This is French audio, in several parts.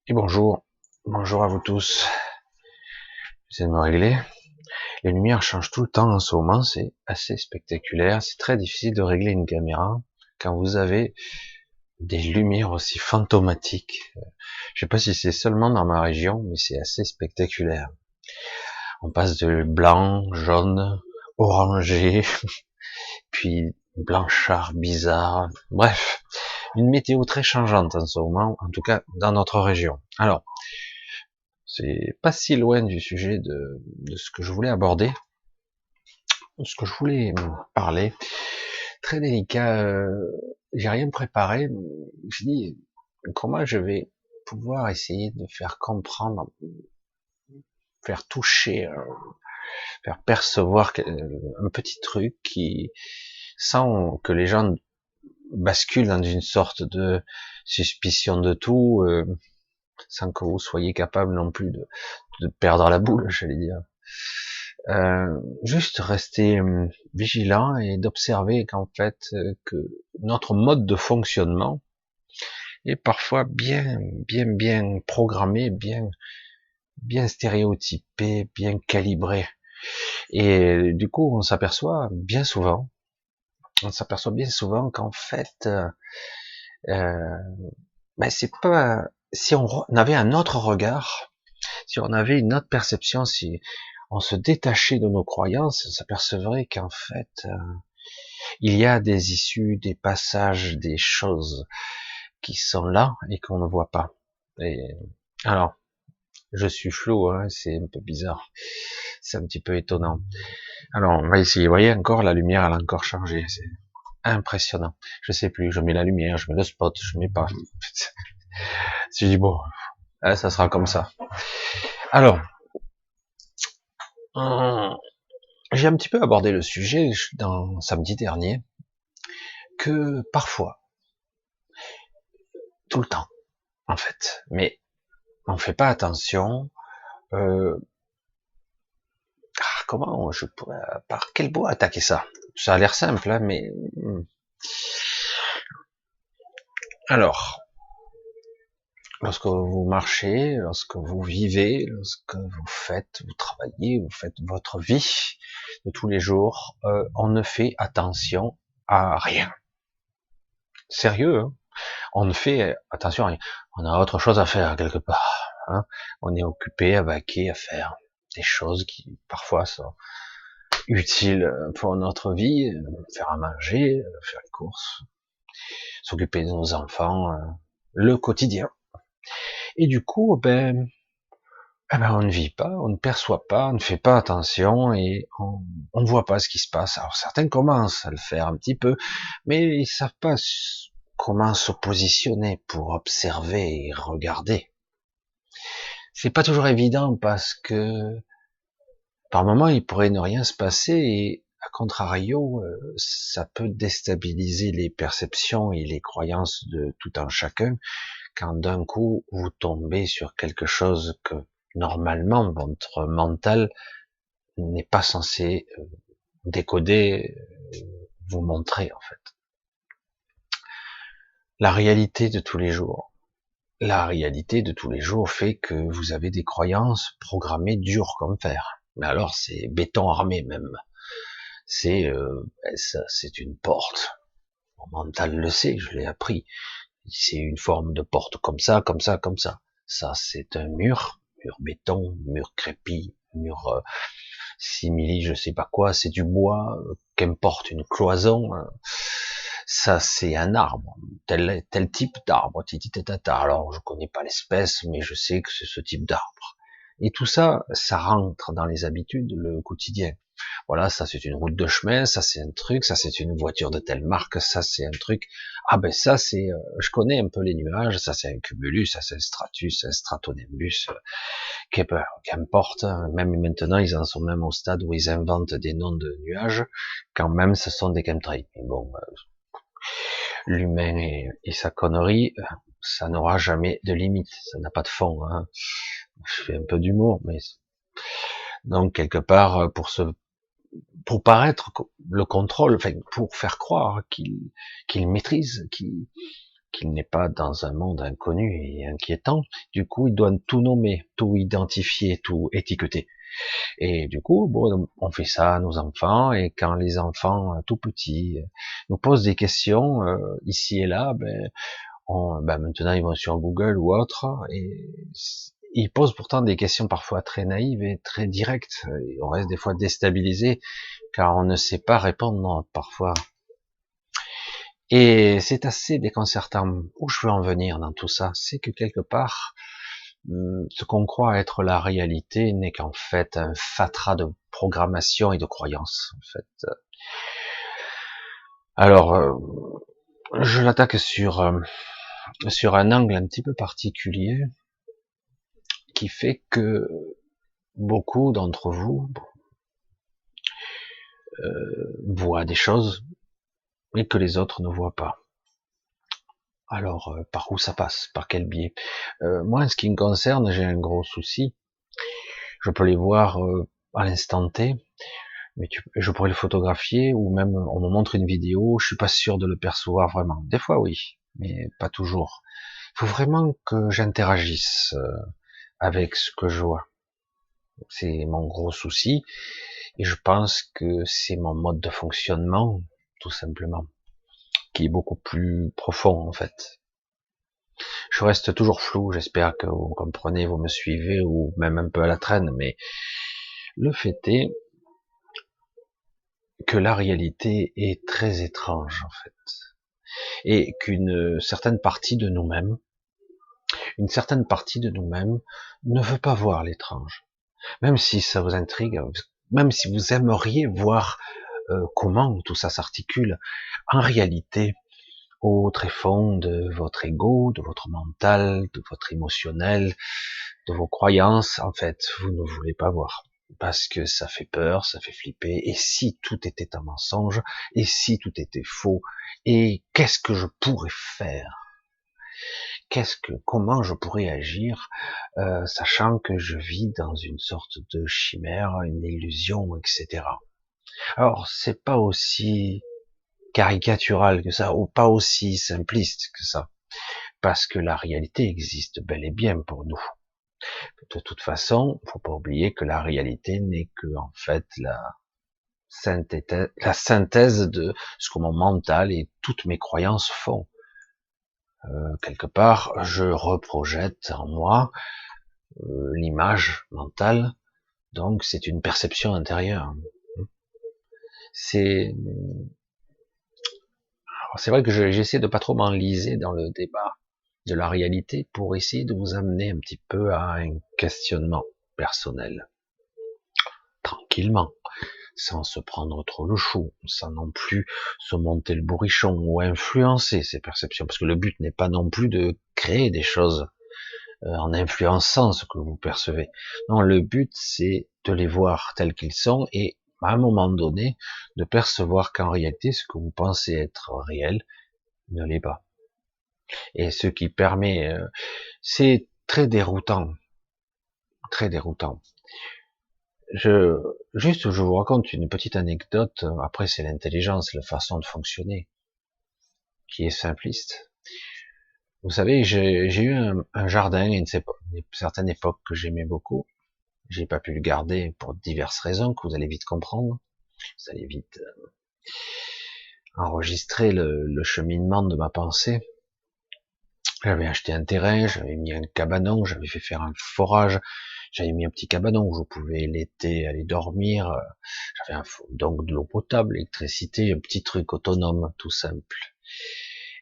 Et bonjour, bonjour à vous tous. J'essaie de me régler. Les lumières changent tout le temps en ce moment, c'est assez spectaculaire. C'est très difficile de régler une caméra quand vous avez des lumières aussi fantomatiques. Je sais pas si c'est seulement dans ma région, mais c'est assez spectaculaire. On passe de blanc, jaune, orangé, puis blanchard bizarre. Bref, une météo très changeante en ce moment, en tout cas dans notre région. Alors, c'est pas si loin du sujet de ce que je voulais aborder, de ce que je voulais parler. Très délicat, j'ai rien préparé. Je dis comment je vais pouvoir essayer de faire comprendre, faire toucher, faire percevoir un petit truc qui, sans que les gens basculent dans une sorte de suspicion de tout, sans que vous soyez capable non plus de perdre la boule, j'allais dire. Juste rester vigilant et d'observer qu'en fait que notre mode de fonctionnement est parfois bien programmé, bien stéréotypé, bien calibré. Et du coup, on s'aperçoit bien souvent qu'en fait, c'est pas si on avait un autre regard, si on avait une autre perception, si on se détachait de nos croyances, on s'apercevrait qu'en fait, il y a des issues, des passages, des choses qui sont là et qu'on ne voit pas. Et alors, je suis flou, hein, c'est un peu bizarre, c'est un petit peu étonnant. Alors, on va essayer. Vous voyez encore, la lumière, elle a encore changé. C'est impressionnant. Je sais plus, je mets la lumière, je mets le spot, je mets pas. Si je dis bon, ça sera comme ça. Alors, j'ai un petit peu abordé le sujet dans samedi dernier, que parfois, tout le temps, en fait, mais on fait pas attention. Euh, comment je pourrais, par quel bout attaquer ça? Ça a l'air simple, hein, mais alors, lorsque vous marchez, lorsque vous vivez, lorsque vous travaillez, vous faites votre vie de tous les jours, on ne fait attention à rien. Sérieux, hein, on ne fait attention à rien. On a autre chose à faire quelque part. Hein. On est occupé à vaquer, à faire des choses qui parfois sont utiles pour notre vie, faire à manger, faire les courses, s'occuper de nos enfants, le quotidien. Et du coup, on ne vit pas, on ne perçoit pas, on ne fait pas attention et on ne voit pas ce qui se passe. Alors certains commencent à le faire un petit peu, mais ils savent pas comment se positionner pour observer et regarder. C'est pas toujours évident parce que par moment il pourrait ne rien se passer et à contrario, ça peut déstabiliser les perceptions et les croyances de tout un chacun quand d'un coup vous tombez sur quelque chose que normalement votre mental n'est pas censé décoder, vous montrer en fait. La réalité de tous les jours. La réalité de tous les jours fait que vous avez des croyances programmées dures comme fer. Mais alors c'est béton armé même. C'est une porte. Mon mental le sait, je l'ai appris. C'est une forme de porte comme ça, comme ça, comme ça. Ça c'est un mur béton, mur crépi, mur simili, je sais pas quoi, c'est du bois, qu'importe une cloison. Ça c'est un arbre, tel type d'arbre, tata. Alors je connais pas l'espèce, mais je sais que c'est ce type d'arbre. Et tout ça, ça rentre dans les habitudes, le quotidien. Voilà, ça c'est une route de chemin, ça c'est un truc, ça c'est une voiture de telle marque, ça c'est un truc. Ah ben ça c'est, je connais un peu les nuages, ça c'est un cumulus, ça c'est un stratus, un stratonimbus, qu'importe. Même maintenant ils en sont même au stade où ils inventent des noms de nuages, quand même ce sont des chemtrails. Mais bon, l'humain et sa connerie, ça n'aura jamais de limite, ça n'a pas de fond. Hein. Je fais un peu d'humour, mais donc quelque part pour paraître le contrôle, enfin pour faire croire qu'il maîtrise, qu'il n'est pas dans un monde inconnu et inquiétant. Du coup, il doit tout nommer, tout identifier, tout étiqueter. Et du coup, bon, on fait ça à nos enfants, et quand les enfants tout petits nous posent des questions ici et là, maintenant ils vont sur Google ou autre, et ils posent pourtant des questions parfois très naïves et très directes. Et on reste des fois déstabilisé car on ne sait pas répondre parfois. Et c'est assez déconcertant. Où je veux en venir dans tout ça, c'est que quelque part, ce qu'on croit être la réalité n'est qu'en fait un fatras de programmation et de croyances. En fait. Alors, je l'attaque sur un angle un petit peu particulier, qui fait que beaucoup d'entre vous voient des choses, mais que les autres ne voient pas. Alors, par où ça passe? Par quel biais? Moi, en ce qui me concerne, j'ai un gros souci. Je peux les voir à l'instant T, mais je pourrais le photographier, ou même on me montre une vidéo, je suis pas sûr de le percevoir vraiment. Des fois oui, mais pas toujours. Il faut vraiment que j'interagisse avec ce que je vois. C'est mon gros souci, et je pense que c'est mon mode de fonctionnement, tout simplement, qui est beaucoup plus profond en fait. Je reste toujours flou, j'espère que vous comprenez, vous me suivez, ou même un peu à la traîne, mais le fait est que la réalité est très étrange en fait, et qu'une certaine partie de nous-mêmes, ne veut pas voir l'étrange, même si ça vous intrigue, même si vous aimeriez voir comment tout ça s'articule. En réalité, au tréfonds de votre ego, de votre mental, de votre émotionnel, de vos croyances, en fait, vous ne voulez pas voir. Parce que ça fait peur, ça fait flipper. Et si tout était un mensonge? Et si tout était faux? Et qu'est-ce que je pourrais faire? Comment je pourrais agir, sachant que je vis dans une sorte de chimère, une illusion, etc. Alors, c'est pas aussi caricatural que ça, ou pas aussi simpliste que ça, parce que la réalité existe bel et bien pour nous. De toute façon, faut pas oublier que la réalité n'est que, en fait, la synthèse de ce que mon mental et toutes mes croyances font. Quelque part, je reprojette en moi l'image mentale, donc c'est une perception intérieure. C'est vrai que j'essaie de pas trop m'enliser dans le débat de la réalité pour essayer de vous amener un petit peu à un questionnement personnel, tranquillement, sans se prendre trop le chou, sans non plus se monter le bourrichon ou influencer ces perceptions, parce que le but n'est pas non plus de créer des choses en influençant ce que vous percevez. Non, le but c'est de les voir tels qu'ils sont, et à un moment donné de percevoir qu'en réalité ce que vous pensez être réel ne l'est pas. Et ce qui permet, c'est très déroutant, très déroutant. Je vous raconte une petite anecdote. Après, c'est l'intelligence, la façon de fonctionner qui est simpliste. Vous savez, j'ai eu un jardin à une certaine époque que j'aimais beaucoup. J'ai pas pu le garder pour diverses raisons que vous allez vite comprendre. Vous allez vite enregistrer le cheminement de ma pensée. J'avais acheté un terrain, j'avais mis un cabanon, j'avais fait faire un forage, j'avais mis un petit cabanon où je pouvais l'été aller dormir, j'avais donc de l'eau potable, l'électricité, un petit truc autonome, tout simple.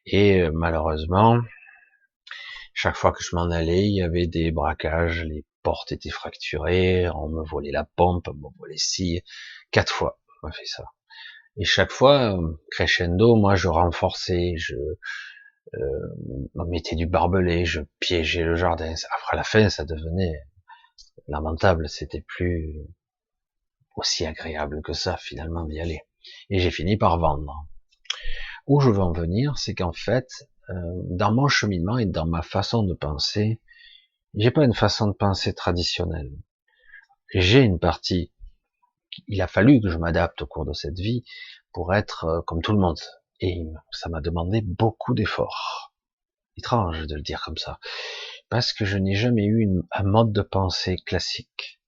Et malheureusement, chaque fois que je m'en allais, il y avait des braquages, les portes étaient fracturées, on me volait la pompe, on me volait ci, 4 fois, on m'a fait ça. Et chaque fois, crescendo, moi je renforçais, on mettait du barbelé, je piégeais le jardin. Après, à la fin, ça devenait lamentable. C'était plus aussi agréable que ça, finalement, d'y aller. Et j'ai fini par vendre. Où je veux en venir, c'est qu'en fait, dans mon cheminement et dans ma façon de penser, j'ai pas une façon de penser traditionnelle. J'ai une partie, il a fallu que je m'adapte au cours de cette vie pour être comme tout le monde. Et ça m'a demandé beaucoup d'efforts. Étrange de le dire comme ça. Parce que je n'ai jamais eu un mode de pensée classique.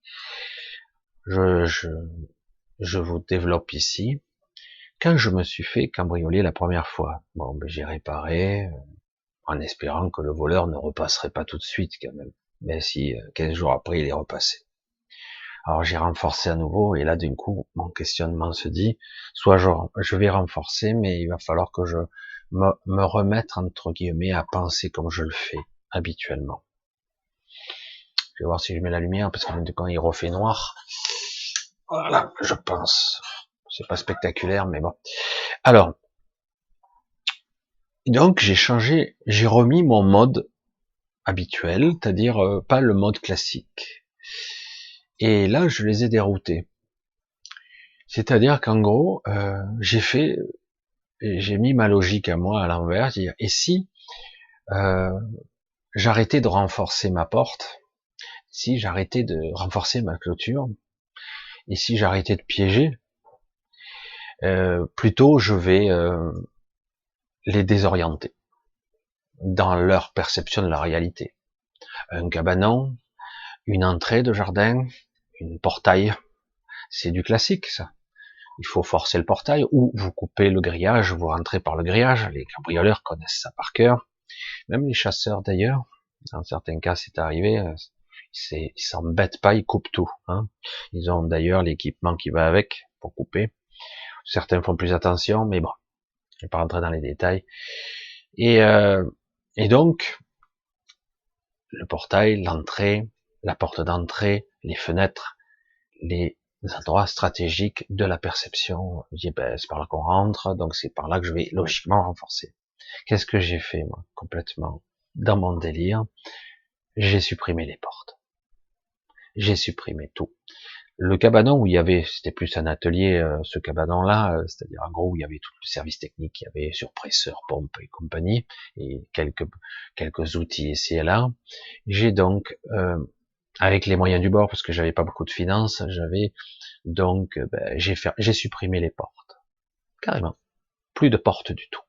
Je, je, je vous développe ici. Quand je me suis fait cambrioler la première fois, bon, ben, j'ai réparé, en espérant que le voleur ne repasserait pas tout de suite quand même. Mais si, 15 jours après, il est repassé. Alors j'ai renforcé à nouveau, et là d'un coup, mon questionnement se dit, soit je vais renforcer, mais il va falloir que je me remette, entre guillemets, à penser comme je le fais habituellement. Je vais voir si je mets la lumière, parce que quand il refait noir, voilà, je pense. C'est pas spectaculaire, mais bon. Alors, donc j'ai remis mon mode habituel, c'est-à-dire pas le mode classique. Et là, je les ai déroutés. C'est-à-dire qu'en gros, j'ai mis ma logique à moi à l'envers, dire et si euh, j'arrêtais de renforcer ma porte, si j'arrêtais de renforcer ma clôture, et si j'arrêtais de piéger, plutôt je vais les désorienter dans leur perception de la réalité. Un cabanon, une entrée de jardin, une portail, c'est du classique ça. Il faut forcer le portail ou vous coupez le grillage, vous rentrez par le grillage. Les cambrioleurs connaissent ça par cœur. Même les chasseurs d'ailleurs, dans certains cas c'est arrivé, ils s'embêtent pas, ils coupent tout. Hein. Ils ont d'ailleurs l'équipement qui va avec pour couper. Certains font plus attention, mais bon, je vais pas rentrer dans les détails. Et, euh, et donc, le portail, l'entrée, la porte d'entrée, les fenêtres, les endroits stratégiques de la perception. Je dis, ben, c'est par là qu'on rentre, donc c'est par là que je vais logiquement renforcer. Qu'est-ce que j'ai fait, moi, complètement dans mon délire? J'ai supprimé les portes. J'ai supprimé tout. Le cabanon où il y avait, c'était plus un atelier, ce cabanon-là, c'est-à-dire en gros où il y avait tout le service technique, il y avait surpresseur, pompe et compagnie, et quelques outils ici et là. J'ai donc, avec les moyens du bord, parce que j'avais pas beaucoup de finances, j'avais donc, j'ai supprimé les portes, carrément, plus de portes du tout.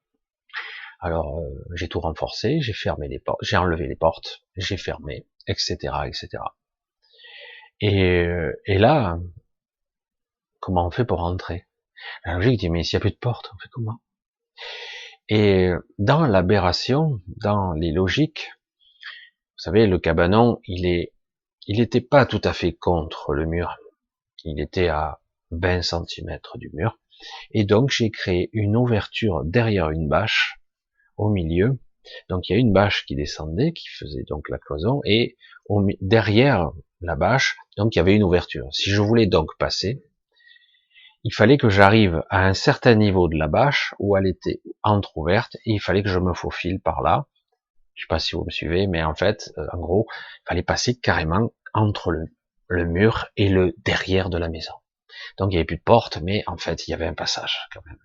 Alors, j'ai tout renforcé, j'ai fermé les portes, j'ai enlevé les portes, j'ai fermé, etc., etc. Et là, comment on fait pour rentrer? La logique dit, mais s'il n'y a plus de porte, on fait comment? Et dans l'aberration, dans les logiques, vous savez, le cabanon, il était pas tout à fait contre le mur. Il était à 20 centimètres du mur. Et donc, j'ai créé une ouverture derrière une bâche, au milieu. Donc, il y a une bâche qui descendait, qui faisait donc la cloison, et derrière la bâche, donc, il y avait une ouverture. Si je voulais donc passer, il fallait que j'arrive à un certain niveau de la bâche où elle était entrouverte et il fallait que je me faufile par là. Je sais pas si vous me suivez, mais en fait, en gros, il fallait passer carrément entre le mur et le derrière de la maison. Donc il n'y avait plus de porte, mais en fait, il y avait un passage quand même.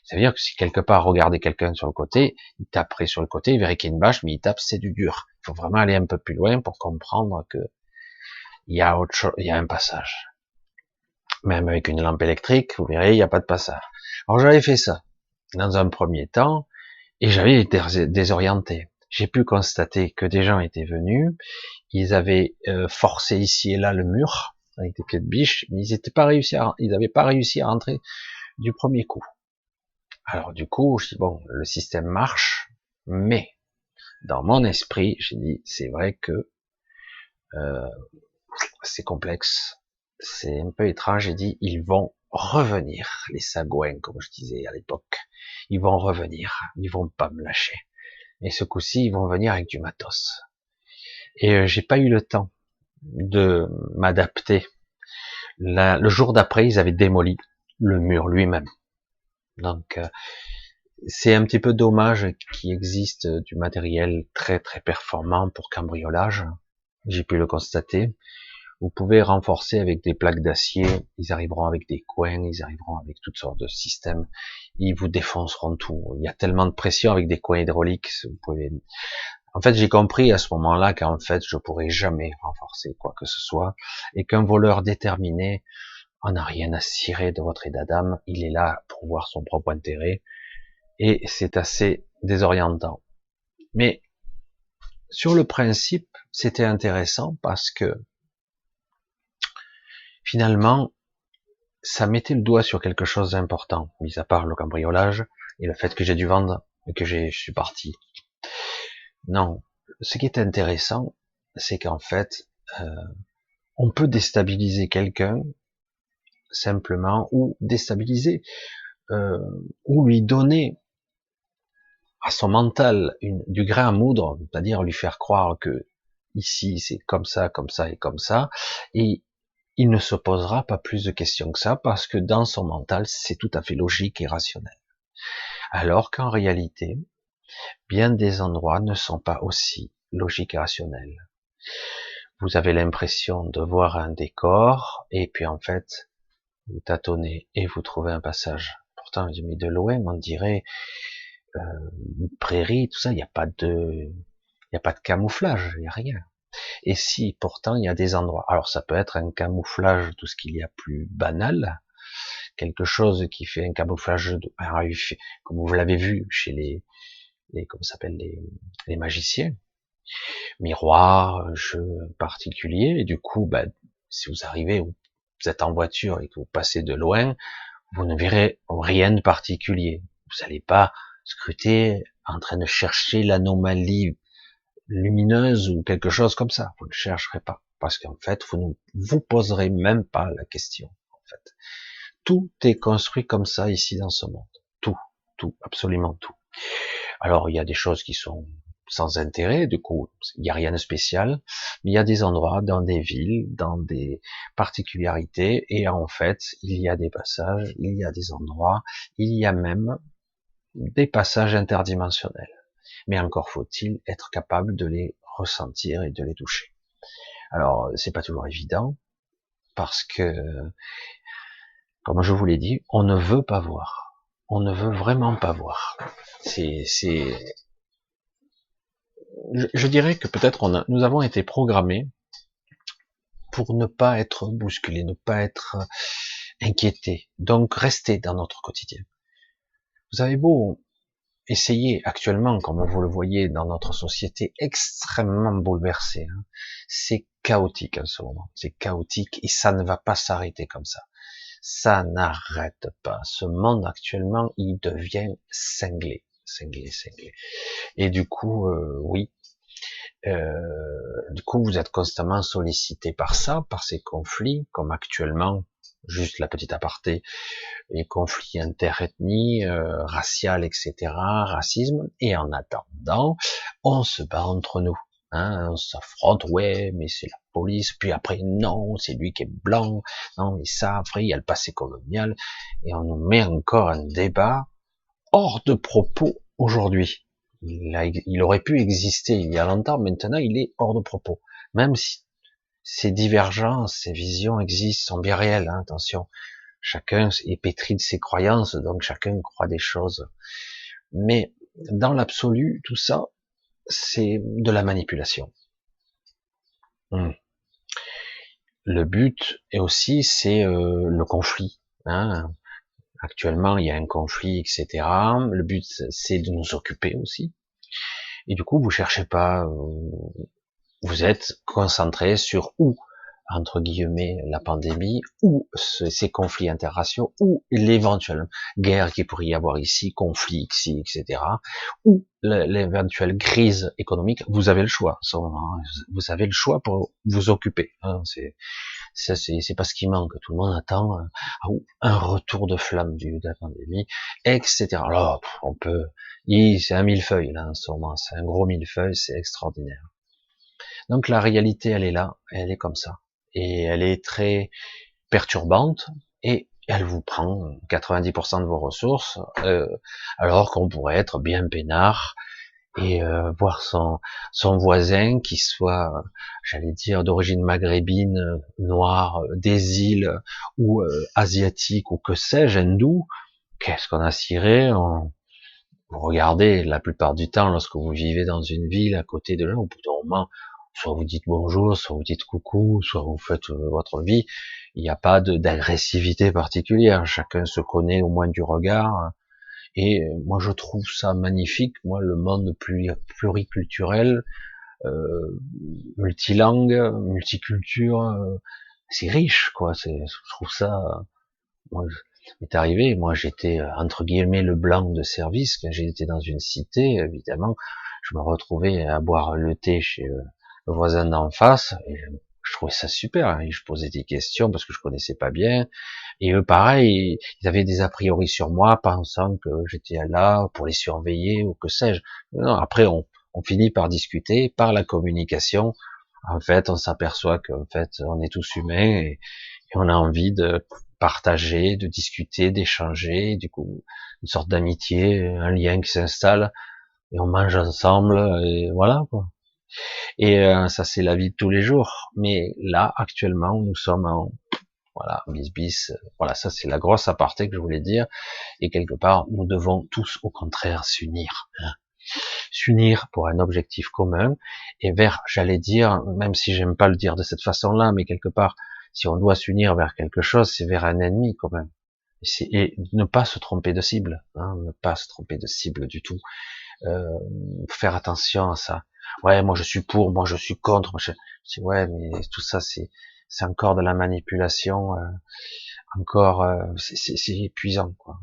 Ça veut dire que si quelque part regardait quelqu'un sur le côté, il taperait sur le côté, il verrait qu'il y a une bâche, mais il tape, c'est du dur. Il faut vraiment aller un peu plus loin pour comprendre que il y a autre chose, il y a un passage. Même avec une lampe électrique, vous verrez, il n'y a pas de passage. Alors j'avais fait ça dans un premier temps, et j'avais été désorienté. J'ai pu constater que des gens étaient venus, ils avaient forcé ici et là le mur avec des pieds de biche, mais ils n'avaient pas réussi à rentrer du premier coup. Alors du coup, je dis bon, le système marche, mais dans mon esprit, j'ai dit c'est vrai que euh, c'est complexe, c'est un peu étrange. J'ai dit ils vont revenir, les sagouins, comme je disais à l'époque, ils vont revenir, ils vont pas me lâcher. Et ce coup-ci, ils vont venir avec du matos. Et j'ai pas eu le temps de m'adapter. Le jour d'après, ils avaient démoli le mur lui-même. Donc c'est un petit peu dommage qu'il existe du matériel très très performant pour cambriolage. J'ai pu le constater. Vous pouvez renforcer avec des plaques d'acier, ils arriveront avec des coins, ils arriveront avec toutes sortes de systèmes, ils vous défonceront tout. Il y a tellement de pression avec des coins hydrauliques, vous pouvez... En fait, j'ai compris à ce moment-là qu'en fait, je pourrais jamais renforcer quoi que ce soit, et qu'un voleur déterminé en n'a rien à cirer de votre état d'âme, il est là pour voir son propre intérêt, et c'est assez désorientant. Mais sur le principe, c'était intéressant parce que finalement, ça mettait le doigt sur quelque chose d'important, mis à part le cambriolage et le fait que j'ai dû vendre et que je suis parti. Non, ce qui est intéressant, c'est qu'en fait, on peut déstabiliser quelqu'un simplement, ou déstabiliser, euh, ou lui donner à son mental du grain à moudre, c'est-à-dire lui faire croire que ici c'est comme ça et comme ça, et il ne se posera pas plus de questions que ça parce que dans son mental c'est tout à fait logique et rationnel. Alors qu'en réalité, bien des endroits ne sont pas aussi logiques et rationnels. Vous avez l'impression de voir un décor et puis en fait vous tâtonnez et vous trouvez un passage. Pourtant, je dis, mais de loin on dirait une prairie, tout ça, il y a pas de camouflage, il y a rien. Et si pourtant il y a des endroits, alors ça peut être un camouflage, tout ce qu'il y a plus banal, quelque chose qui fait un camouflage, comme vous l'avez vu chez comment ça s'appelle, les magiciens, miroirs, jeux particuliers, et du coup, ben, si vous arrivez, vous êtes en voiture et que vous passez de loin, vous ne verrez rien de particulier. Vous n'allez pas scruter en train de chercher l'anomalie lumineuse ou quelque chose comme ça. Vous ne chercherez pas. Parce qu'en fait, vous ne vous poserez même pas la question. En fait, tout est construit comme ça ici dans ce monde. Tout, tout, absolument tout. Alors, il y a des choses qui sont sans intérêt, du coup, il n'y a rien de spécial, mais il y a des endroits, dans des villes, dans des particularités, et en fait, il y a des passages, il y a des endroits, il y a même des passages interdimensionnels. Mais encore faut-il être capable de les ressentir et de les toucher. Alors, c'est pas toujours évident, parce que, comme je vous l'ai dit, on ne veut pas voir. On ne veut vraiment pas voir. Je dirais que peut-être nous avons été programmés pour ne pas être bousculés, ne pas être inquiétés, donc rester dans notre quotidien. Vous avez beau essayer actuellement, comme vous le voyez dans notre société extrêmement bouleversée, hein, c'est chaotique en ce moment, c'est chaotique et ça ne va pas s'arrêter comme ça. Ça n'arrête pas. Ce monde actuellement, il devient cinglé, cinglé, cinglé. Et du coup, oui, du coup, vous êtes constamment sollicité par ça, par ces conflits, comme actuellement, juste la petite aparté, les conflits interethnies, raciales, etc., racisme, et en attendant, on se bat entre nous. Hein, on s'affronte, ouais, mais c'est la police, puis après, non, c'est lui qui est blanc, non, mais ça, après, il y a le passé colonial, et on nous met encore un débat hors de propos aujourd'hui. Il aurait pu exister il y a longtemps, maintenant il est hors de propos. Même si ces divergences, ces visions existent, sont bien réelles, hein, attention. Chacun est pétri de ses croyances, donc chacun croit des choses. Mais dans l'absolu, tout ça, c'est de la manipulation. Le but est aussi, c'est le conflit. Hein. Actuellement, il y a un conflit, etc. Le but, c'est de nous occuper aussi. Et du coup, vous cherchez pas, vous êtes concentré sur où, entre guillemets, la pandémie, ou ces conflits interraciaux, ou l'éventuelle guerre qui pourrait y avoir ici, conflit ici, etc., ou l'éventuelle crise économique. Vous avez le choix, vous avez le choix pour vous occuper. Hein, c'est pas ce qui manque. Tout le monde attend un retour de flamme de la pandémie, etc. Alors, on peut, c'est un millefeuille là en ce moment, c'est un gros millefeuille, c'est extraordinaire. Donc la réalité, elle est là, elle est comme ça, et elle est très perturbante, et elle vous prend 90% de vos ressources, alors qu'on pourrait être bien peinard et voir son voisin qui soit, j'allais dire, d'origine maghrébine, noire, des îles ou asiatique ou que sais-je, hindou. Qu'est-ce qu'on a ciré? Vous regardez, la plupart du temps, lorsque vous vivez dans une ville à côté de là, au bout d'un moment, soit vous dites bonjour, soit vous dites coucou, soit vous faites votre vie. Il n'y a pas d'agressivité particulière. Chacun se connaît au moins du regard. Et moi, je trouve ça magnifique. Moi, le monde pluriculturel, multilangue, multiculture, c'est riche, quoi. Je trouve ça. Moi, m'est arrivé, moi j'étais entre guillemets le blanc de service quand j'étais dans une cité, évidemment, je me retrouvais à boire le thé chez le voisin d'en face, et je trouvais ça super, hein, et je posais des questions parce que je connaissais pas bien, et eux pareil, ils avaient des a priori sur moi, pensant que j'étais là pour les surveiller ou que sais-je. Non, après on finit par discuter, par la communication, en fait on s'aperçoit qu'en fait on est tous humains, et on a envie de partager, de discuter, d'échanger, du coup, une sorte d'amitié, un lien qui s'installe, et on mange ensemble, et voilà, quoi. Et ça, c'est la vie de tous les jours. Mais là, actuellement, nous sommes en, voilà, bis, voilà, ça, c'est la grosse aparté que je voulais dire. Et quelque part, nous devons tous, au contraire, s'unir. Hein. S'unir pour un objectif commun, et vers, j'allais dire, même si j'aime pas le dire de cette façon-là, mais quelque part, si on doit s'unir vers quelque chose, c'est vers un ennemi quand même. Et ne pas se tromper de cible, hein, ne pas se tromper de cible du tout. Faire attention à ça. Ouais, moi je suis pour, moi je suis contre. Moi, je dis ouais, mais tout ça c'est encore de la manipulation, encore c'est épuisant, quoi.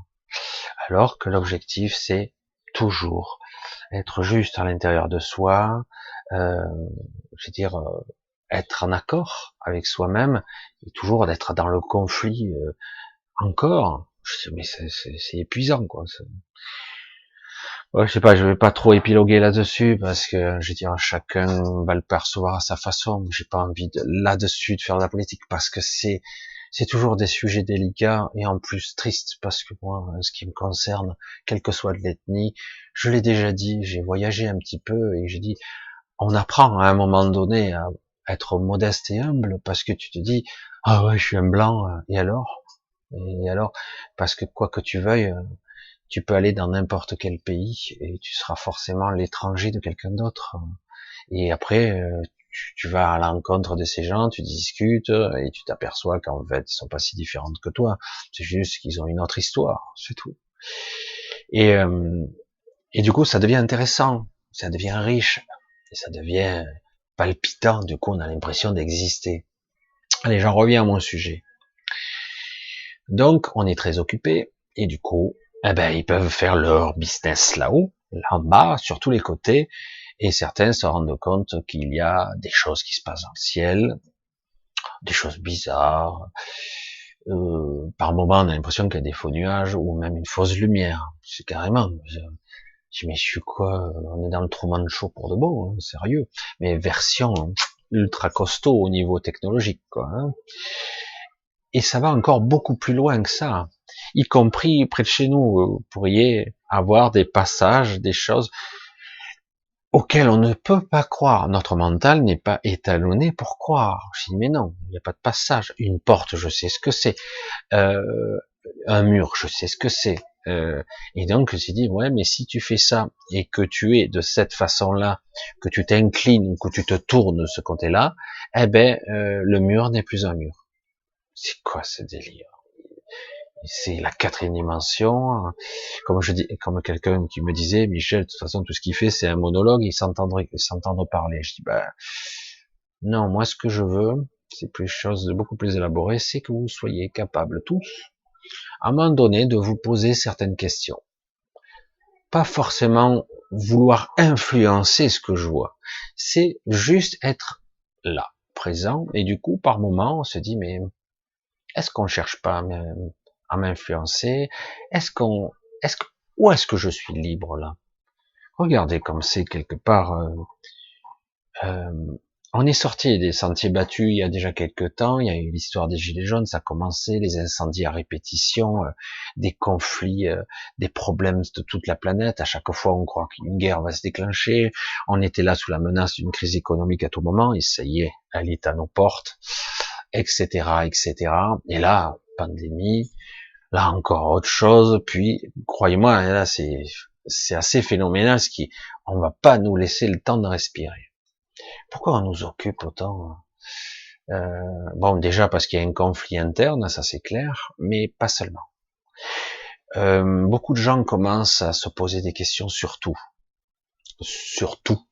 Alors que l'objectif c'est toujours être juste à l'intérieur de soi, euh, je veux dire être en accord avec soi-même, et toujours d'être dans le conflit encore. Je dis, mais c'est épuisant, quoi. Ouais, je sais pas, je vais pas trop épiloguer là-dessus parce que je veux dire chacun va le percevoir à sa façon. J'ai pas envie de là-dessus de faire de la politique parce que c'est toujours des sujets délicats et en plus tristes parce que moi, ce qui me concerne, quelle que soit l'ethnie, je l'ai déjà dit, j'ai voyagé un petit peu et j'ai dit, on apprend à un moment donné à être modeste et humble parce que tu te dis, ah ouais, je suis un blanc, et alors, parce que quoi que tu veuilles, tu peux aller dans n'importe quel pays et tu seras forcément l'étranger de quelqu'un d'autre. Et après, tu vas à l'encontre de ces gens, tu discutes et tu t'aperçois qu'en fait, ils sont pas si différents que toi. C'est juste qu'ils ont une autre histoire, c'est tout. Et, euh, et du coup, ça devient intéressant, ça devient riche, et ça devient palpitant. Du coup, on a l'impression d'exister. Allez, j'en reviens à mon sujet. Donc, on est très occupé, et du coup, eh ben, ils peuvent faire leur business là-haut, là en bas, sur tous les côtés, et certains se rendent compte qu'il y a des choses qui se passent dans le ciel, des choses bizarres. Par moment, on a l'impression qu'il y a des faux nuages, ou même une fausse lumière. C'est carrément. Mais je suis quoi? On est dans le Truman Show pour de bon, hein, sérieux. Mais version ultra costaud au niveau technologique, quoi. Hein. Et ça va encore beaucoup plus loin que ça, y compris près de chez nous. Vous pourriez avoir des passages, des choses auxquelles on ne peut pas croire. Notre mental n'est pas étalonné pour croire. Je dis mais non, il n'y a pas de passage. Une porte, je sais ce que c'est. Euh, un mur, je sais ce que c'est. Et donc je dit ouais, mais si tu fais ça et que tu es de cette façon-là, que tu t'inclines ou que tu te tournes de ce côté-là, eh ben le mur n'est plus un mur. C'est quoi ce délire? C'est la quatrième dimension. Comme je dis, comme quelqu'un qui me disait, Michel, de toute façon, tout ce qu'il fait, c'est un monologue, il s'entendre parler. Je dis, bah, non, moi, ce que je veux, c'est plus chose de beaucoup plus élaboré, c'est que vous soyez capables tous, à un moment donné, de vous poser certaines questions. Pas forcément vouloir influencer ce que je vois. C'est juste être là, présent, et du coup, par moment, on se dit, mais est-ce qu'on cherche pas à m'influencer? Est-ce qu'on, est-ce que, où est-ce que je suis libre là? Regardez comme c'est quelque part. Euh, on est sorti des sentiers battus il y a déjà quelques temps. Il y a eu l'histoire des gilets jaunes, ça a commencé, les incendies à répétition, des conflits, des problèmes de toute la planète. À chaque fois, on croit qu'une guerre va se déclencher. On était là sous la menace d'une crise économique à tout moment, et ça y est, elle est à nos portes, etc., etc. Et là, pandémie, là encore autre chose. Puis, croyez-moi, là c'est assez phénoménal, ce qui, on va pas nous laisser le temps de respirer. Pourquoi on nous occupe autant? Bon, déjà parce qu'il y a un conflit interne, ça c'est clair, mais pas seulement. Beaucoup de gens commencent à se poser des questions sur tout, sur tout.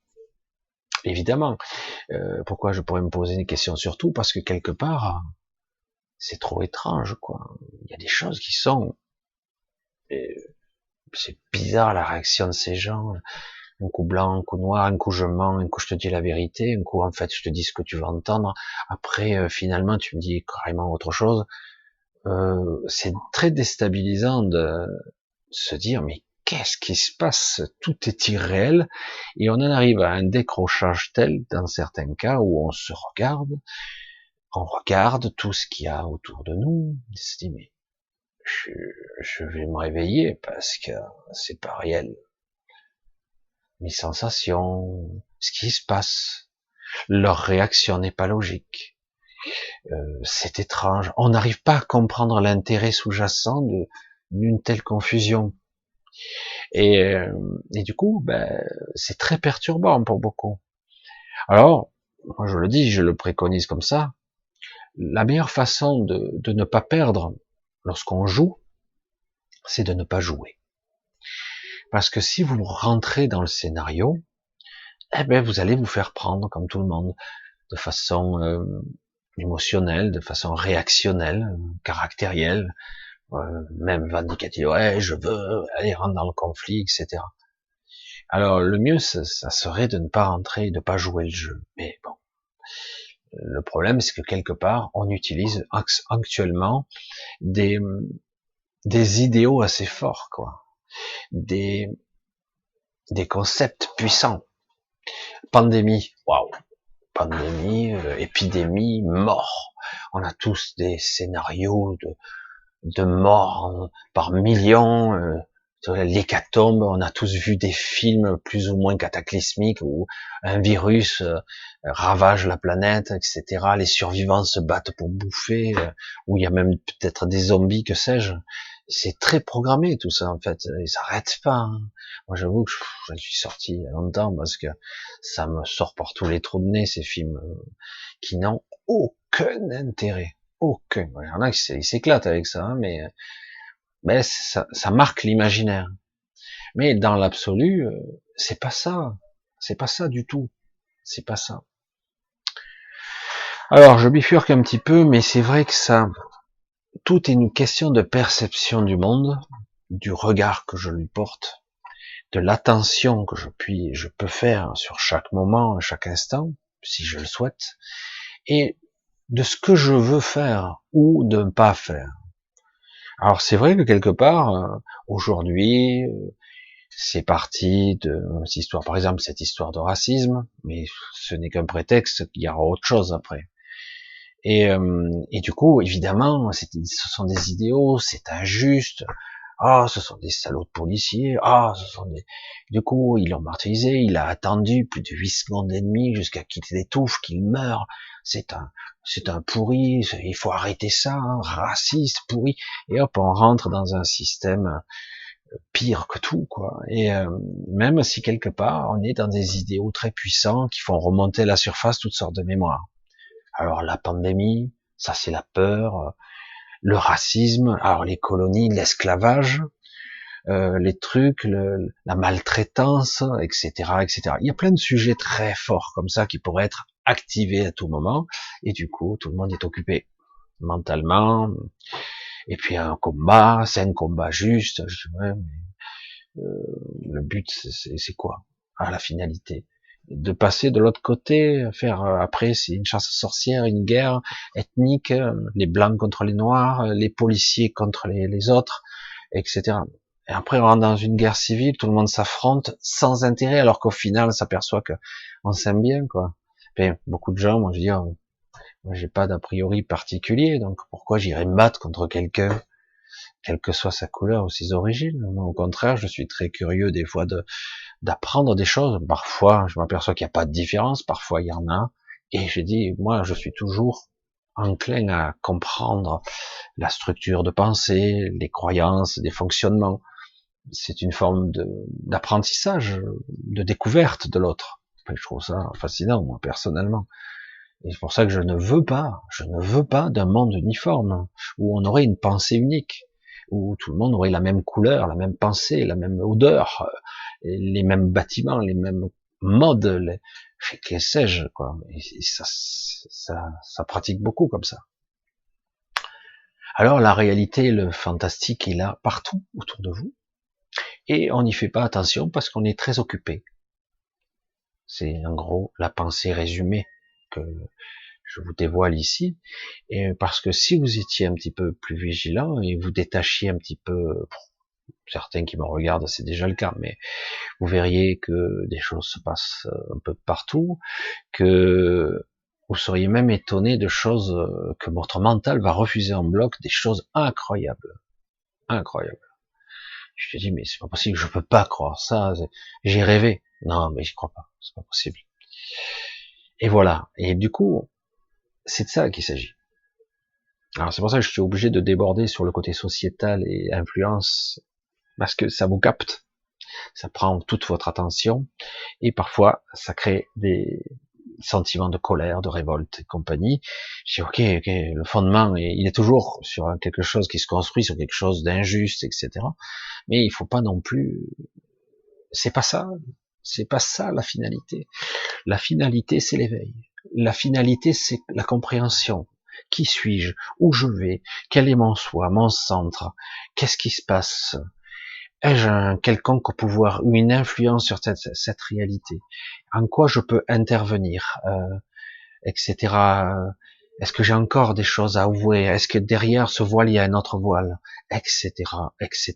Évidemment. Pourquoi je pourrais me poser une question sur tout? Parce que quelque part, c'est trop étrange, quoi. Il y a des choses qui sont, euh, c'est bizarre la réaction de ces gens. Un coup blanc, un coup noir, un coup je mens, un coup je te dis la vérité, un coup en fait je te dis ce que tu veux entendre. Après, finalement, tu me dis carrément autre chose. C'est très déstabilisant de se dire mais qu'est-ce qui se passe? Tout est irréel et on en arrive à un décrochage tel dans certains cas où on regarde tout ce qu'il y a autour de nous, on se dit mais je, je vais me réveiller parce que c'est pas réel. Mes sensations, ce qui se passe, leur réaction n'est pas logique. C'est étrange. On n'arrive pas à comprendre l'intérêt sous-jacent d'une telle confusion. Et du coup, ben, c'est très perturbant pour beaucoup. Alors, moi je le dis, je le préconise comme ça, la meilleure façon de ne pas perdre lorsqu'on joue, c'est de ne pas jouer. Parce que si vous rentrez dans le scénario, eh ben vous allez vous faire prendre comme tout le monde, de façon émotionnelle, de façon réactionnelle, caractérielle, même vindicative. Ouais, je veux aller rentrer dans le conflit, etc. Alors le mieux, ça serait de ne pas rentrer, de pas jouer le jeu. Mais bon, le problème, c'est que quelque part, on utilise actuellement des des idéaux assez forts, quoi, des des concepts puissants. Pandémie, waouh, pandémie, épidémie, mort. On a tous des scénarios de morts par millions, l'hécatombe. On a tous vu des films plus ou moins cataclysmiques où un virus ravage la planète, etc. Les survivants se battent pour bouffer, où il y a même peut-être des zombies, que sais-je. C'est très programmé tout ça en fait, et ça arrête pas. Hein. Moi j'avoue que je suis sorti il y a longtemps parce que ça me sort par tous les trous de nez ces films qui n'ont aucun intérêt. Aucun. Il y en a qui s'éclatent avec ça, hein, mais ça marque l'imaginaire. Mais dans l'absolu, c'est pas ça. C'est pas ça du tout. C'est pas ça. Alors, je bifurque un petit peu, mais c'est vrai que ça, tout est une question de perception du monde, du regard que je lui porte, de l'attention que je peux faire sur chaque moment, à chaque instant, si je le souhaite, et de ce que je veux faire ou de ne pas faire. Alors c'est vrai que quelque part, aujourd'hui, c'est parti de cette histoire, par exemple cette histoire de racisme, mais ce n'est qu'un prétexte, il y aura autre chose après. Et du coup, évidemment, ce sont des idéaux, c'est injuste. Ah, ce sont des salauds de policiers. Ah, ce sont des. Du coup, ils l'ont martyrisé. Il a attendu plus de 8 secondes et demie jusqu'à qu'il étouffe, qu'il meure. C'est un pourri. Il faut arrêter ça, hein, raciste, pourri. Et hop, on rentre dans un système pire que tout, quoi. Et même si quelque part, on est dans des idéaux très puissants qui font remonter à la surface toutes sortes de mémoires. Alors la pandémie, ça c'est la peur, le racisme, alors les colonies, l'esclavage, les trucs, la maltraitance, etc., etc. Il y a plein de sujets très forts comme ça qui pourraient être activés à tout moment, et du coup tout le monde est occupé mentalement. Et puis un combat, c'est un combat juste. Je dis, ouais, mais, le but c'est quoi? Ah, la finalité de passer de l'autre côté, faire après c'est une chasse aux sorcières, une guerre ethnique, les blancs contre les noirs, les policiers contre les autres, etc. Et après on rentre dans une guerre civile, tout le monde s'affronte sans intérêt, alors qu'au final on s'aperçoit que on s'aime bien, quoi. Enfin, beaucoup de gens, moi je veux dire, moi j'ai pas d'a priori particulier, donc pourquoi j'irais me battre contre quelqu'un, quelle que soit sa couleur ou ses origines. Moi, au contraire, je suis très curieux des fois d'apprendre des choses. Parfois, je m'aperçois qu'il n'y a pas de différence, parfois il y en a. Et je dis, moi, je suis toujours enclin à comprendre la structure de pensée, les croyances, des fonctionnements. C'est une forme d'apprentissage, de découverte de l'autre. Enfin, je trouve ça fascinant, moi, personnellement. Et c'est pour ça que je ne veux pas d'un monde uniforme, où on aurait une pensée unique, où tout le monde aurait la même couleur, la même pensée, la même odeur, les mêmes bâtiments, les mêmes modes, Que sais-je, quoi. Et ça pratique beaucoup comme ça. Alors la réalité, le fantastique est là partout autour de vous, et on n'y fait pas attention parce qu'on est très occupé. C'est en gros la pensée résumée que je vous dévoile ici, et parce que si vous étiez un petit peu plus vigilant et vous détachiez un petit peu, certains qui me regardent, c'est déjà le cas, mais vous verriez que des choses se passent un peu partout, que vous seriez même étonné de choses que votre mental va refuser en bloc, des choses incroyables, incroyables. Je te dis, mais c'est pas possible, je peux pas croire ça, j'ai rêvé. Non, mais j'y crois pas, c'est pas possible. Et voilà. Et du coup, c'est de ça qu'il s'agit. Alors c'est pour ça que je suis obligé de déborder sur le côté sociétal et influence, parce que ça vous capte, ça prend toute votre attention, et parfois ça crée des sentiments de colère, de révolte et compagnie. Je dis ok, le fondement, il est toujours sur quelque chose qui se construit, sur quelque chose d'injuste, etc. Mais il faut pas non plus, c'est pas ça, c'est pas ça la finalité. La finalité, c'est l'éveil. La finalité, c'est la compréhension. Qui suis-je? Où je vais? Quel est mon soi, mon centre? Qu'est-ce qui se passe? Ai-je un quelconque pouvoir ou une influence sur cette réalité? En quoi je peux intervenir, etc. Est-ce que j'ai encore des choses à avouer? Est-ce que derrière ce voile, il y a un autre voile? Etc. etc.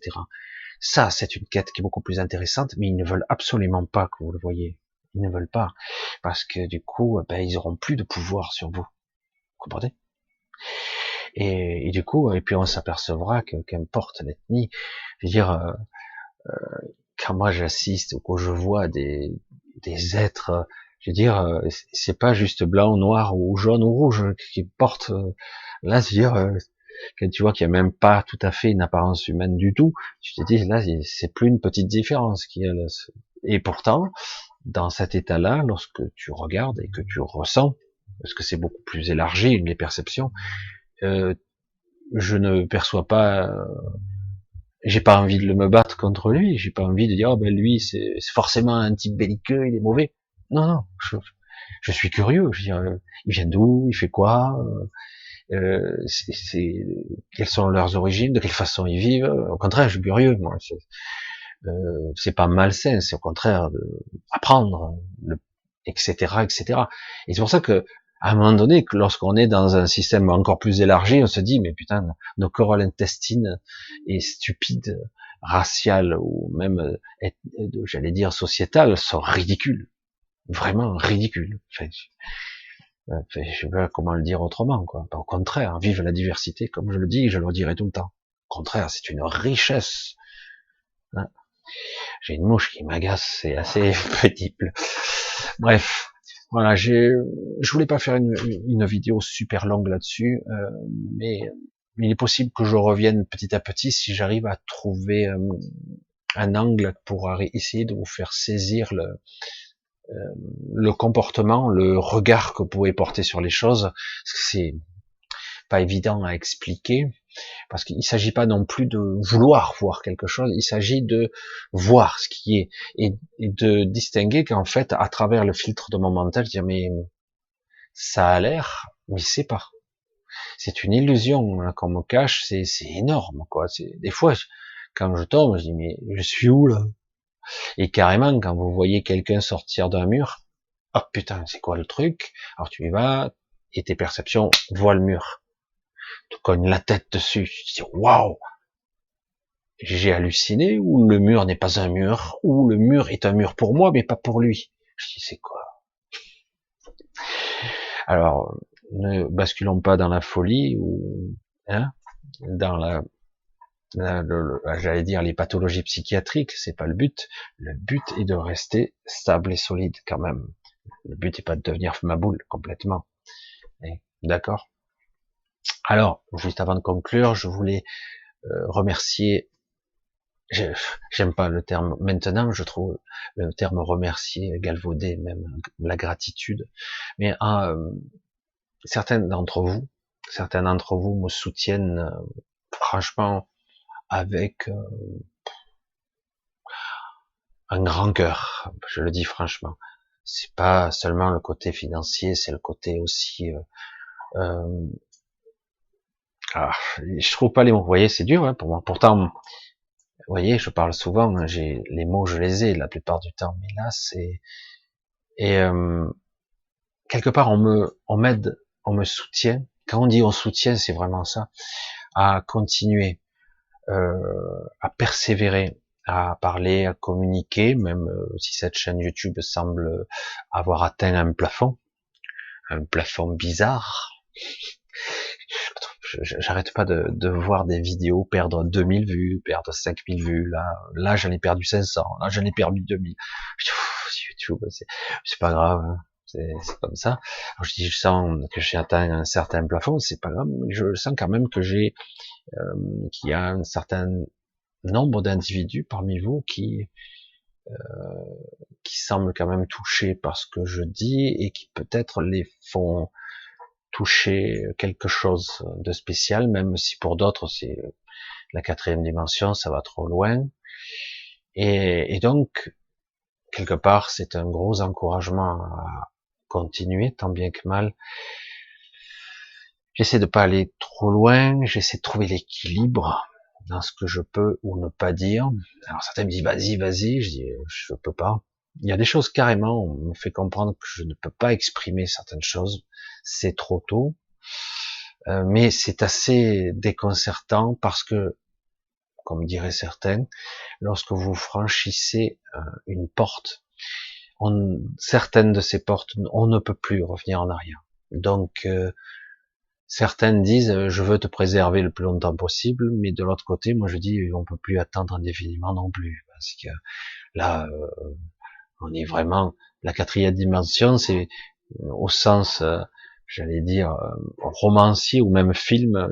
Ça, c'est une quête qui est beaucoup plus intéressante, mais ils ne veulent absolument pas que vous le voyez. Ils ne veulent pas. Parce que du coup, ben, ils auront plus de pouvoir sur vous. Vous comprenez? Et du coup, et puis on s'apercevra que, qu'importe l'ethnie, je veux dire, quand moi j'assiste ou que je vois des êtres, je veux dire, c'est pas juste blanc, noir ou jaune ou rouge qui portent, là, je veux dire, quand tu vois qu'il n'y a même pas tout à fait une apparence humaine du tout, tu te dis, là, c'est plus une petite différence qu'il y a là. Et pourtant, dans cet état-là, lorsque tu regardes et que tu ressens, parce que c'est beaucoup plus élargi, les perceptions, euh, je ne perçois pas, j'ai pas envie de me battre contre lui, j'ai pas envie de dire, oh ben lui, c'est forcément un type belliqueux, il est mauvais. Non, non, je suis curieux, je veux dire, il vient d'où, il fait quoi, quelles sont leurs origines, de quelle façon ils vivent. Au contraire, je suis curieux, moi. C'est pas malsain, c'est au contraire de apprendre, etc., etc. Et c'est pour ça que, à un moment donné, que lorsqu'on est dans un système encore plus élargi, on se dit, mais putain, nos corolles intestines et stupides, raciales ou même, j'allais dire sociétales, sont ridicules, vraiment ridicules. Enfin, je sais pas comment le dire autrement, quoi. Au contraire, vive la diversité, comme je le dis, je le dirai tout le temps. Au contraire, c'est une richesse. Hein. J'ai une mouche qui m'agace, c'est assez pénible. Bref, voilà, je voulais pas faire une vidéo super longue là-dessus, mais il est possible que je revienne petit à petit si j'arrive à trouver un angle pour essayer de vous faire saisir le comportement, le regard que vous pouvez porter sur les choses. Parce que c'est pas évident à expliquer, parce qu'il ne s'agit pas non plus de vouloir voir quelque chose, il s'agit de voir ce qui est, et de distinguer qu'en fait, à travers le filtre de mon mental, dire mais ça a l'air, mais c'est pas. C'est une illusion hein, qu'on me cache, c'est énorme quoi. Des fois, quand je tombe, je dis mais je suis où là? Et carrément, quand vous voyez quelqu'un sortir d'un mur, oh putain, c'est quoi le truc? Alors tu y vas, et tes perceptions voient le mur. Tu cognes la tête dessus, tu te dis waouh, j'ai halluciné, ou le mur n'est pas un mur, ou le mur est un mur pour moi, mais pas pour lui. Je dis c'est quoi? Alors, ne basculons pas dans la folie ou hein, dans j'allais dire les pathologies psychiatriques, c'est pas le but. Le but est de rester stable et solide quand même. Le but n'est pas de devenir ma boule complètement. D'accord. Alors, juste avant de conclure, je voulais remercier. J'aime pas le terme maintenant, je trouve le terme remercier galvaudé, même la gratitude. Mais certains d'entre vous me soutiennent franchement avec un grand cœur. Je le dis franchement. C'est pas seulement le côté financier, c'est le côté aussi. Euh, ah, je trouve pas les mots. Vous voyez, c'est dur pour moi. Pourtant, vous voyez, je parle souvent. J'ai les mots, je les ai la plupart du temps. Mais là, c'est et quelque part, on m'aide, on me soutient. Quand on dit on soutient, c'est vraiment ça, à continuer, à persévérer, à parler, à communiquer, même si cette chaîne YouTube semble avoir atteint un plafond bizarre. J'arrête pas de voir des vidéos perdre 2000 vues, perdre 5000 vues. Là, j'en ai perdu 500. Là, j'en ai perdu 2000. Je dis, YouTube, c'est pas grave. Hein. C'est comme ça. Alors, je dis, je sens que j'ai atteint un certain plafond. C'est pas grave. Mais je sens quand même que qu'il y a un certain nombre d'individus parmi vous qui semblent quand même touchés par ce que je dis et qui peut-être les font toucher quelque chose de spécial, même si pour d'autres c'est la quatrième dimension, ça va trop loin. Et donc, quelque part, c'est un gros encouragement à continuer, tant bien que mal. J'essaie de pas aller trop loin, j'essaie de trouver l'équilibre dans ce que je peux ou ne pas dire. Alors certains me disent vas-y, je dis je peux pas. Il y a des choses carrément, on me fait comprendre que je ne peux pas exprimer certaines choses, c'est trop tôt. Mais c'est assez déconcertant parce que, comme diraient certains, lorsque vous franchissez une porte, certaines de ces portes, on ne peut plus revenir en arrière. Donc, certaines disent, je veux te préserver le plus longtemps possible, mais de l'autre côté, moi je dis, on peut plus attendre indéfiniment non plus, parce que là, on est vraiment, la quatrième dimension, c'est au sens j'allais dire romancier ou même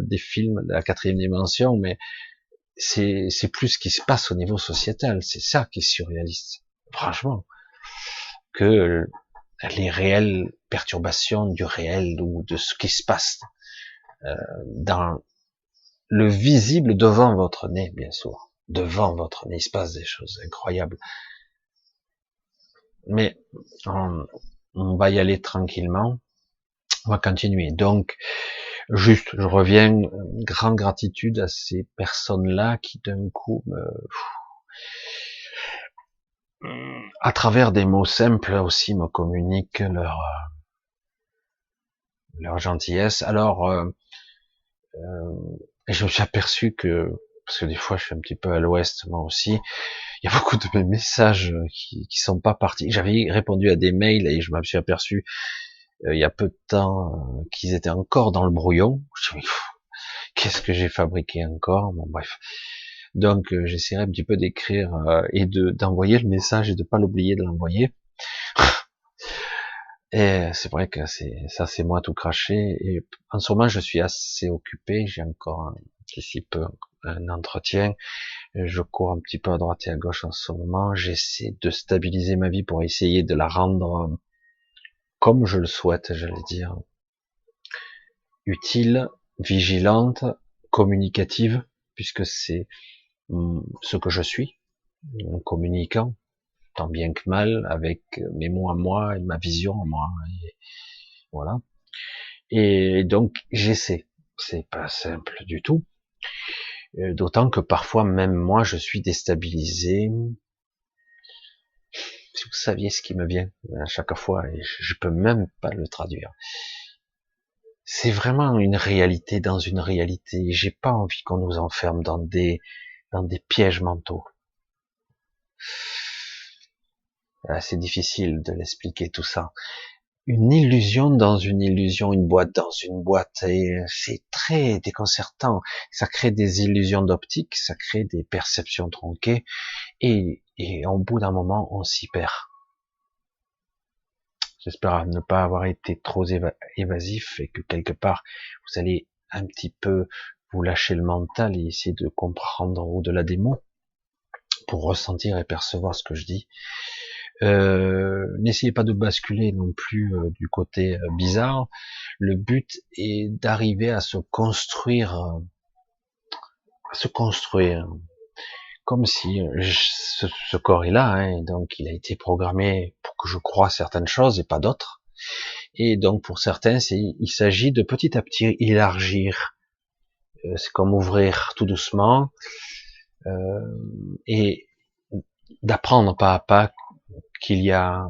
des films de la quatrième dimension, mais c'est plus ce qui se passe au niveau sociétal, c'est ça qui est surréaliste, franchement, que les réelles perturbations du réel ou de ce qui se passe dans le visible devant votre nez, bien sûr, devant votre nez, il se passe des choses incroyables, mais on va y aller tranquillement, on va continuer. Donc, juste, je reviens, grande gratitude à ces personnes-là qui d'un coup à travers des mots simples aussi me communiquent leur gentillesse. Alors, je me suis aperçu que, parce que des fois je suis un petit peu à l'ouest moi aussi, il y a beaucoup de mes messages qui sont pas partis. J'avais répondu à des mails et je me suis aperçu il y a peu de temps qu'ils étaient encore dans le brouillon. Je me suis dit, qu'est-ce que j'ai fabriqué encore? Bon bref. Donc j'essaierai un petit peu d'écrire et d'envoyer le message et de pas l'oublier de l'envoyer. Et c'est vrai que c'est moi tout craché. Et en ce moment je suis assez occupé. J'ai encore d'ici peu un entretien. Je cours un petit peu à droite et à gauche en ce moment. J'essaie de stabiliser ma vie pour essayer de la rendre comme je le souhaite, j'allais dire, utile, vigilante, communicative, puisque c'est ce que je suis, un communicant, tant bien que mal, avec mes mots à moi et ma vision à moi. Et voilà. Et donc j'essaie. C'est pas simple du tout. D'autant que parfois même moi je suis déstabilisé. Si vous saviez ce qui me vient à chaque fois, et je peux même pas le traduire. C'est vraiment une réalité dans une réalité. J'ai pas envie qu'on nous enferme dans des pièges mentaux. C'est difficile de l'expliquer tout ça. Une illusion dans une illusion, une boîte dans une boîte, et c'est très déconcertant. Ça crée des illusions d'optique, ça crée des perceptions tronquées, et au bout d'un moment, on s'y perd. J'espère ne pas avoir été trop évasif et que quelque part, vous allez un petit peu vous lâcher le mental et essayer de comprendre au-delà des mots pour ressentir et percevoir ce que je dis. N'essayez pas de basculer non plus du côté bizarre. Le but est d'arriver à se construire, comme si ce corps est là, hein, et donc il a été programmé pour que je croie certaines choses et pas d'autres. Et donc pour certains, il s'agit de petit à petit élargir. C'est comme ouvrir tout doucement et d'apprendre pas à pas qu'il y a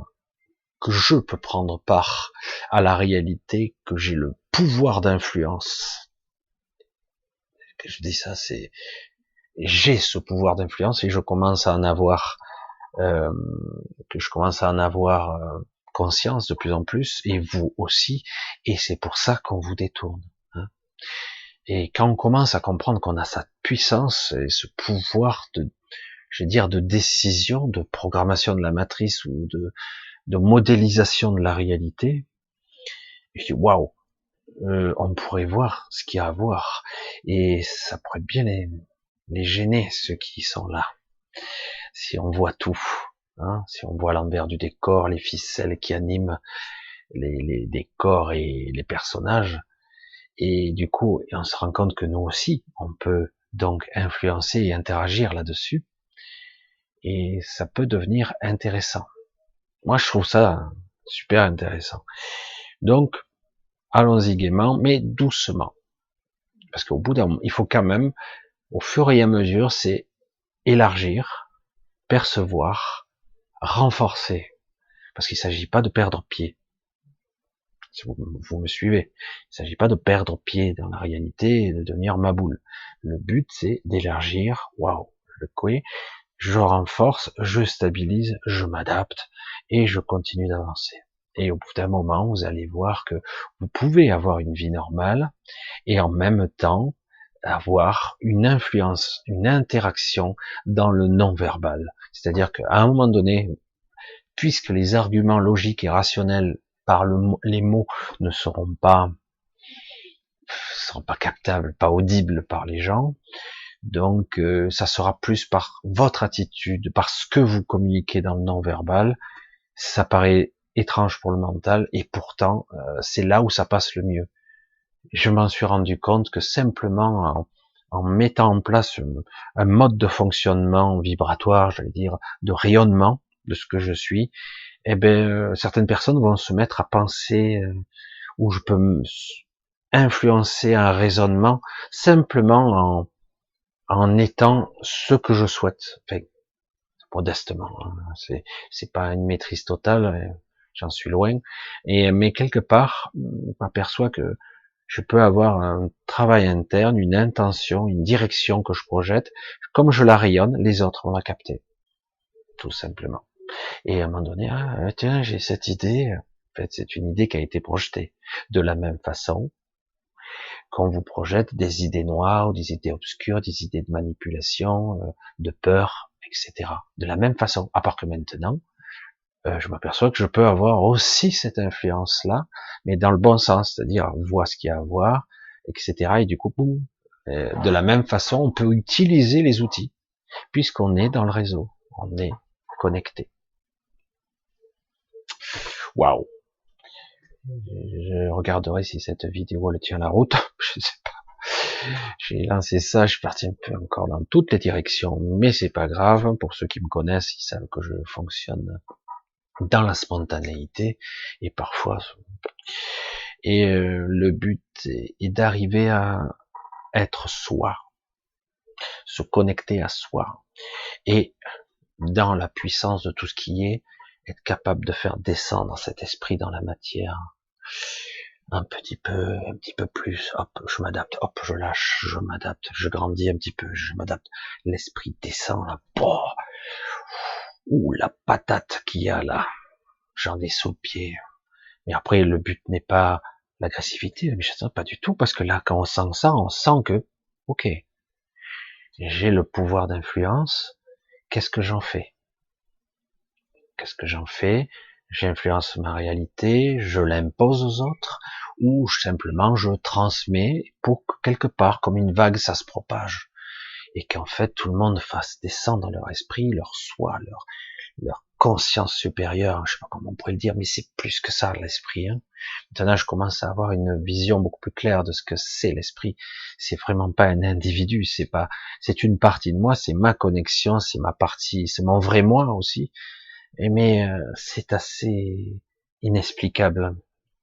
que je peux prendre part à la réalité, que j'ai le pouvoir d'influence. Que je dis ça, c'est j'ai ce pouvoir d'influence et je commence à en avoir euh, que je commence à en avoir conscience de plus en plus, et vous aussi, et c'est pour ça qu'on vous détourne. Hein. Et quand on commence à comprendre qu'on a cette puissance et ce pouvoir de, je vais dire, de décision, de programmation de la matrice ou de modélisation de la réalité, je dis waouh, on pourrait voir ce qu'il y a à voir, et ça pourrait bien les gêner, ceux qui sont là, si on voit tout. Hein, si on voit l'envers du décor, les ficelles qui animent les décors et les personnages, et du coup, on se rend compte que nous aussi, on peut donc influencer et interagir là-dessus, et ça peut devenir intéressant. Moi, je trouve ça super intéressant. Donc, allons-y gaiement, mais doucement, parce qu'au bout d'un moment, il faut quand même, au fur et à mesure, c'est élargir, percevoir, renforcer, parce qu'il ne s'agit pas de perdre pied. Si vous me suivez, il ne s'agit pas de perdre pied dans la réalité et de devenir ma boule. Le but, c'est d'élargir, waouh, le coué, je renforce, je stabilise, je m'adapte et je continue d'avancer. Et au bout d'un moment, vous allez voir que vous pouvez avoir une vie normale et en même temps avoir une influence, une interaction dans le non-verbal. C'est-à-dire qu'à un moment donné, puisque les arguments logiques et rationnels par les mots ne seront pas captables, pas audibles par les gens, donc ça sera plus par votre attitude, par ce que vous communiquez dans le non-verbal. Ça paraît étrange pour le mental, et pourtant c'est là où ça passe le mieux. Je m'en suis rendu compte que simplement en mettant en place un mode de fonctionnement vibratoire, j'allais dire, de rayonnement de ce que je suis, eh ben certaines personnes vont se mettre à penser où je peux influencer un raisonnement simplement en étant ce que je souhaite. Enfin, modestement, hein. C'est pas une maîtrise totale, j'en suis loin. Mais quelque part, je m'aperçois que je peux avoir un travail interne, une intention, une direction que je projette. Comme je la rayonne, les autres vont la capter, tout simplement. Et à un moment donné, ah, tiens, j'ai cette idée. En fait, c'est une idée qui a été projetée. De la même façon qu'on vous projette des idées noires, ou des idées obscures, des idées de manipulation, de peur, etc. De la même façon. À part que maintenant, je m'aperçois que je peux avoir aussi cette influence-là, mais dans le bon sens, c'est-à-dire voir ce qu'il y a à voir, etc. Et du coup, boum, de la même façon, on peut utiliser les outils, puisqu'on est dans le réseau, on est connecté. Waouh! Je regarderai si cette vidéo elle tient la route. Je sais pas. J'ai lancé ça, je suis parti un peu encore dans toutes les directions, mais c'est pas grave. Pour ceux qui me connaissent, ils savent que je fonctionne dans la spontanéité et parfois. Et le but est d'arriver à être soi, se connecter à soi, et dans la puissance de tout ce qui est, être capable de faire descendre cet esprit dans la matière un petit peu plus, hop, je m'adapte, hop, je lâche, je m'adapte, je grandis un petit peu, je m'adapte, l'esprit descend là, oh, ouh, la patate qu'il y a là, j'en ai sous le pied. Mais après, le but n'est pas l'agressivité, mais je sais pas du tout, parce que là, quand on sent ça, on sent que, ok, j'ai le pouvoir d'influence, qu'est-ce que j'en fais? Qu'est-ce que j'en fais? J'influence ma réalité, je l'impose aux autres, ou simplement je transmets pour que quelque part, comme une vague, ça se propage. Et qu'en fait, tout le monde fasse descendre leur esprit, leur soi, leur conscience supérieure, je sais pas comment on pourrait le dire, mais c'est plus que ça, l'esprit, hein. Maintenant, je commence à avoir une vision beaucoup plus claire de ce que c'est l'esprit. C'est vraiment pas un individu, c'est une partie de moi, c'est ma connexion, c'est ma partie, c'est mon vrai moi aussi. Mais c'est assez inexplicable.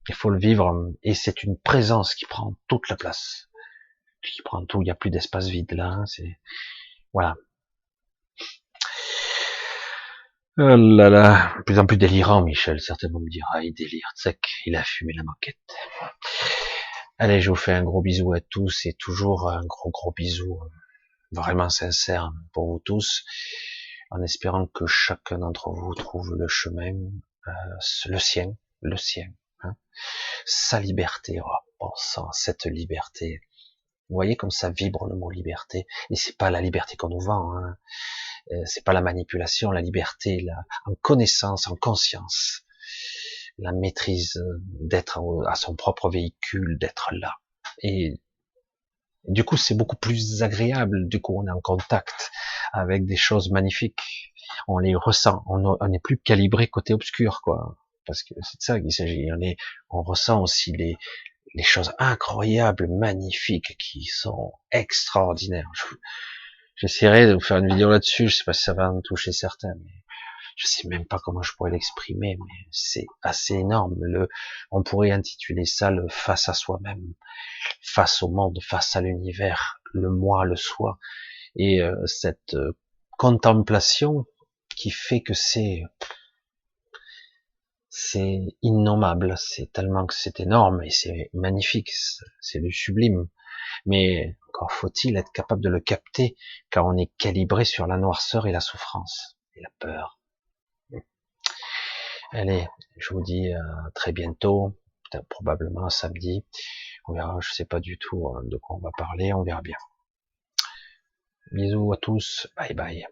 Il faut le vivre, et c'est une présence qui prend toute la place, qui prend tout. Il n'y a plus d'espace vide là. C'est voilà. Oh là là, de plus en plus délirant, Michel. Certainement me dira, il délire. Tsac, il a fumé la moquette. Allez, je vous fais un gros bisou à tous et toujours un gros bisou vraiment sincère pour vous tous, en espérant que chacun d'entre vous trouve le chemin, euh, le sien, hein, sa liberté. Oh, bon sang, cette liberté. Vous voyez comme ça vibre le mot liberté, et c'est pas la liberté qu'on nous vend, hein. C'est pas la manipulation, la liberté, en connaissance, en conscience, la maîtrise d'être à son propre véhicule, d'être là. Et du coup, c'est beaucoup plus agréable. Du coup, on est en contact avec des choses magnifiques. On les ressent. On n'est plus calibré côté obscur, quoi. Parce que c'est de ça qu'il s'agit. On ressent aussi les choses incroyables, magnifiques, qui sont extraordinaires. J'essaierai de vous faire une vidéo là-dessus. Je sais pas si ça va en toucher certains, mais je sais même pas comment je pourrais l'exprimer, mais c'est assez énorme. On pourrait intituler ça le face à soi-même, face au monde, face à l'univers, le moi, le soi, et cette contemplation qui fait que c'est innommable, c'est tellement que c'est énorme et c'est magnifique, c'est le sublime. Mais encore faut-il être capable de le capter, car on est calibré sur la noirceur et la souffrance et la peur. Allez, je vous dis à très bientôt, probablement samedi. On verra, je sais pas du tout de quoi on va parler, on verra bien. Bisous à tous, bye bye.